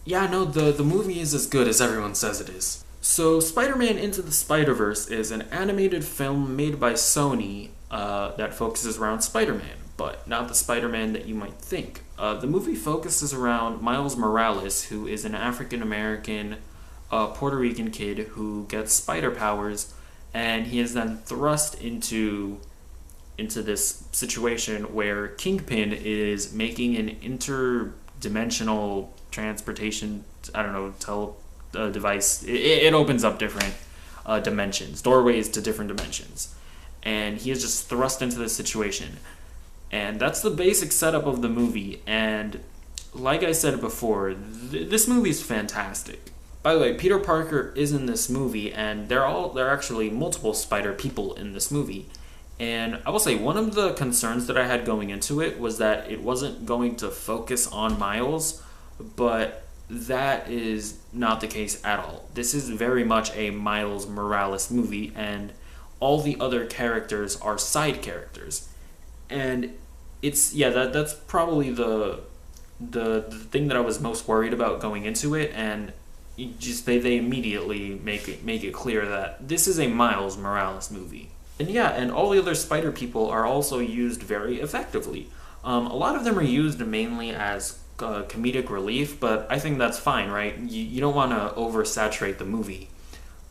Yeah, no, the movie is as good as everyone says it is. So, Spider-Man Into the Spider-Verse is an animated film made by Sony that focuses around Spider-Man, but not the Spider-Man that you might think. The movie focuses around Miles Morales, who is an African American Puerto Rican kid who gets spider powers, and he is then thrust into this situation where Kingpin is making an interdimensional transportation, I don't know, device. It opens up different dimensions, doorways to different dimensions. And he is just thrust into this situation. And that's the basic setup of the movie. And like I said before, this movie is fantastic. By the way, Peter Parker is in this movie, and there are actually multiple spider people in this movie. And I will say, one of the concerns that I had going into it was that it wasn't going to focus on Miles, but that is not the case at all. This is very much a Miles Morales movie, and all the other characters are side characters. And that's probably the thing that I was most worried about going into it, and they immediately make it clear that this is a Miles Morales movie. And yeah, and all the other spider people are also used very effectively. A lot of them are used mainly as comedic relief, but I think that's fine, right? You don't want to oversaturate the movie.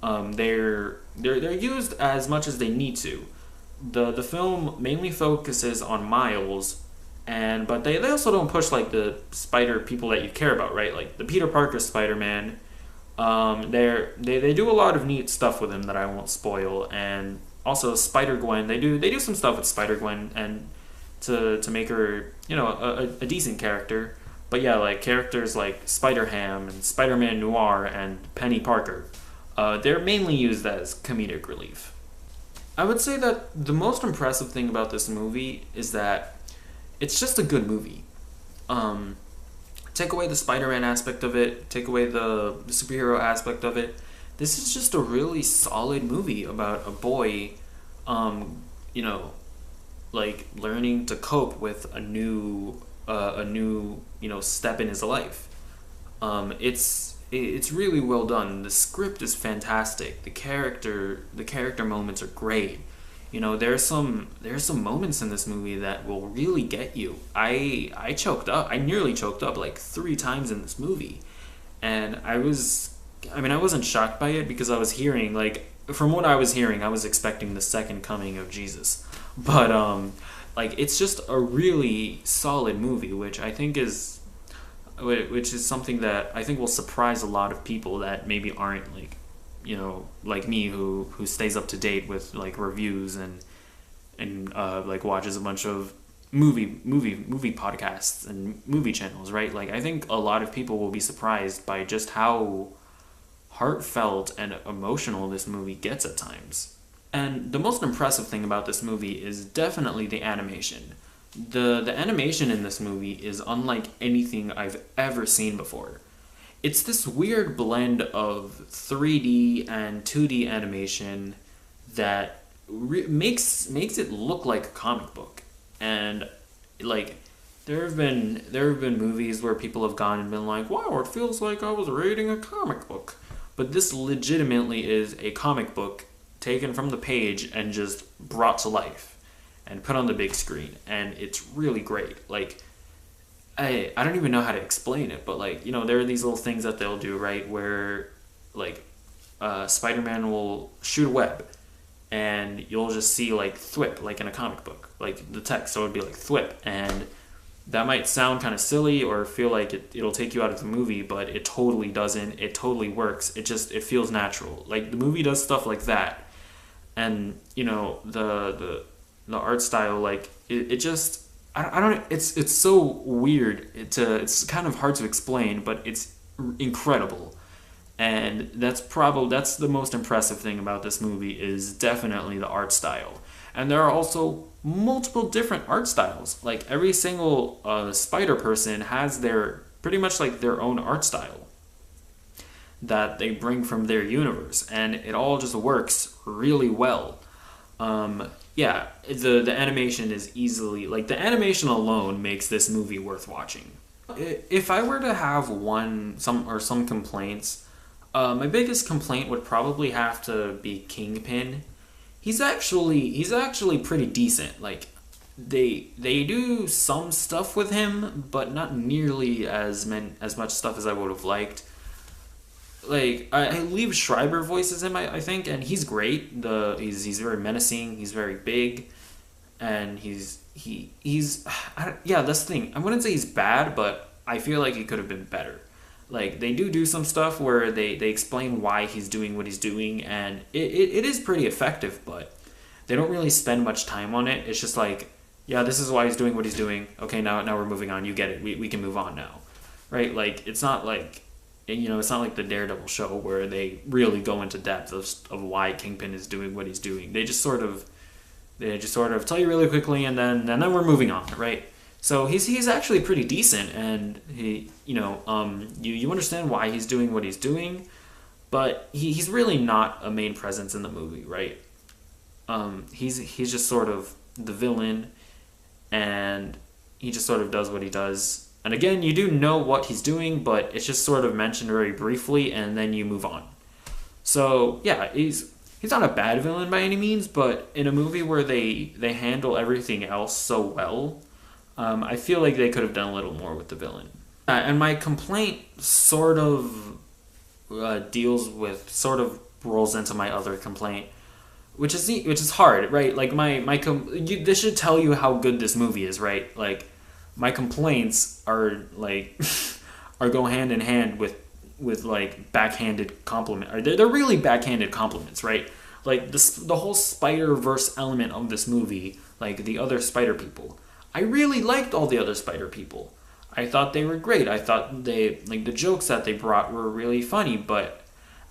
They're used as much as they need to. The film mainly focuses on Miles, but they also don't push like the spider people that you care about, right? Like the Peter Parker Spider-Man. They do a lot of neat stuff with him that I won't spoil, and also Spider-Gwen. They do some stuff with Spider-Gwen and to make her a decent character. But yeah, like characters like Spider-Ham and Spider-Man Noir and Penny Parker, they're mainly used as comedic relief. I would say that the most impressive thing about this movie is that it's just a good movie. Take away the Spider-Man aspect of it, take away the superhero aspect of it. This is just a really solid movie about a boy, like learning to cope with a new step in his life. It's really well done. The script is fantastic. The character moments are great. There's some moments in this movie that will really get you. I choked up. I nearly choked up like 3 times in this movie, and I wasn't shocked by it because I was hearing, like, from what I was hearing, I was expecting the second coming of Jesus, but it's just a really solid movie, which is something that I think will surprise a lot of people that maybe aren't like me who stays up to date with like reviews and like watches a bunch of movie podcasts and movie channels, right? Like I think a lot of people will be surprised by just how heartfelt and emotional this movie gets at times. And the most impressive thing about this movie is definitely the animation. The animation in this movie is unlike anything I've ever seen before. It's this weird blend of 3D and 2D animation that makes it look like a comic book. And like there have been movies where people have gone and been like, "Wow, it feels like I was reading a comic book." But this legitimately is a comic book taken from the page and just brought to life and put on the big screen, and it's really great. Like I don't even know how to explain it, but like, there are these little things that they'll do, right, where like Spider-Man will shoot a web and you'll just see like thwip, like in a comic book, like the text, so it would be like thwip, and that might sound kind of silly or feel like it'll take you out of the movie, but it totally doesn't. It totally works. It feels natural. Like the movie does stuff like that, and the art style, like it just, I don't. It's so weird. It's kind of hard to explain, but it's incredible, and that's the most impressive thing about this movie is definitely the art style. And there are also multiple different art styles. Like every single spider person has pretty much like their own art style that they bring from their universe, and it all just works really well. The animation is easily, like, the animation alone makes this movie worth watching. If I were to have some complaints, my biggest complaint would probably have to be Kingpin. He's actually pretty decent. Like they do some stuff with him, but not nearly as much stuff as I would have liked. Like I Liev Schreiber voices him, I think, and he's great. He's very menacing. He's very big, and yeah. That's the thing. I wouldn't say he's bad, but I feel like he could have been better. Like they do some stuff where they explain why he's doing what he's doing, and it is pretty effective, but they don't really spend much time on it. It's just like, yeah, this is why he's doing what he's doing. Okay, now we're moving on. You get it. We can move on now, right? Like it's not like, it's not like the Daredevil show where they really go into depth of why Kingpin is doing what he's doing. They just sort of tell you really quickly, and then we're moving on, right? So he's actually pretty decent, and you understand why he's doing what he's doing, but he's really not a main presence in the movie, right? He's just sort of the villain, and he just sort of does what he does. And again, you do know what he's doing, but it's just sort of mentioned very briefly, and then you move on. So yeah, he's not a bad villain by any means, but in a movie where they handle everything else so well, I feel like they could have done a little more with the villain. And my complaint sort of rolls into my other complaint, which is hard, right? Like this should tell you how good this movie is, right? Like my complaints are like are go hand in hand with like backhanded compliment. Or they're really backhanded compliments, right? Like the whole Spider-Verse element of this movie, like the other Spider people. I really liked all the other Spider people. I thought they were great. I thought the jokes that they brought were really funny, but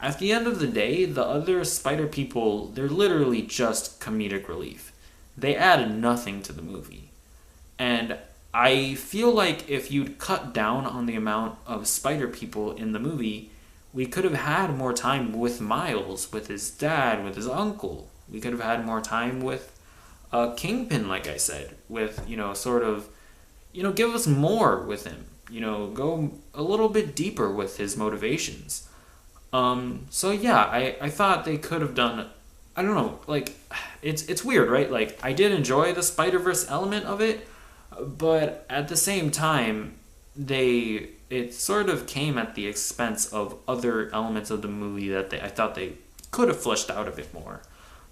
at the end of the day, the other Spider people, they're literally just comedic relief. They added nothing to the movie. And I feel like if you'd cut down on the amount of Spider people in the movie, we could have had more time with Miles, with his dad, with his uncle. We could have had more time with Kingpin, like I said, with, sort of, give us more with him. Go a little bit deeper with his motivations. So yeah, I thought they could have done, I don't know, like, it's weird, right? Like, I did enjoy the Spider-Verse element of it, but at the same time, it sort of came at the expense of other elements of the movie that I thought they could have fleshed out a bit more.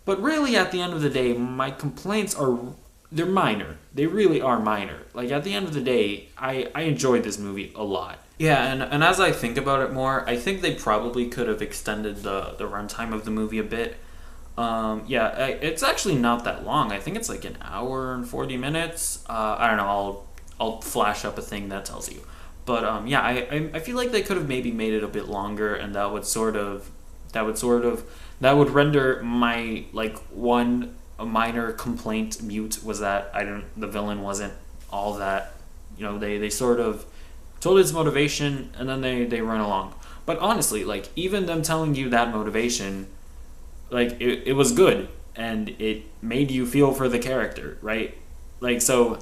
But really, at the end of the day, my complaints they're minor. They really are minor. Like, at the end of the day, I enjoyed this movie a lot. Yeah, and as I think about it more, I think they probably could have extended the runtime of the movie a bit. It's actually not that long. I think it's like an hour and 40 minutes. I don't know. I'll flash up a thing that tells you. But I feel like they could have maybe made it a bit longer, and that would render my one minor complaint mute, was that the villain wasn't all that. They sort of told his motivation, and then they run along. But honestly, like, even them telling you that motivation, like, it was good, and it made you feel for the character, right? Like, so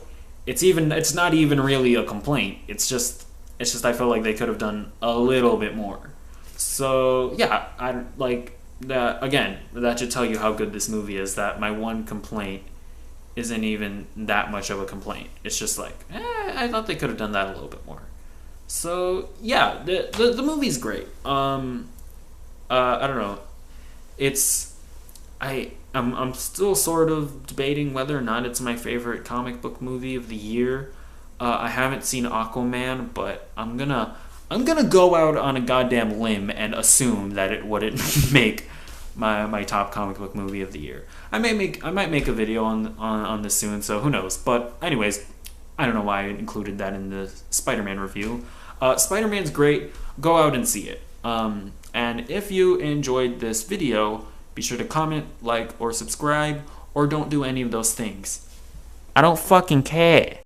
it's not even really a complaint. It's just I feel like they could have done a little bit more. So yeah, I like that. Again, that should tell you how good this movie is, that my one complaint isn't even that much of a complaint. It's just like, I thought they could have done that a little bit more. So yeah, the movie's great. I don't know. I'm still sort of debating whether or not it's my favorite comic book movie of the year. I haven't seen Aquaman, but I'm gonna go out on a goddamn limb and assume that it wouldn't make my top comic book movie of the year. I might make a video on this soon, so who knows. But anyways, I don't know why I included that in the Spider-Man review. Spider-Man's great. Go out and see it. And if you enjoyed this video, be sure to comment, like, or subscribe, or don't do any of those things. I don't fucking care.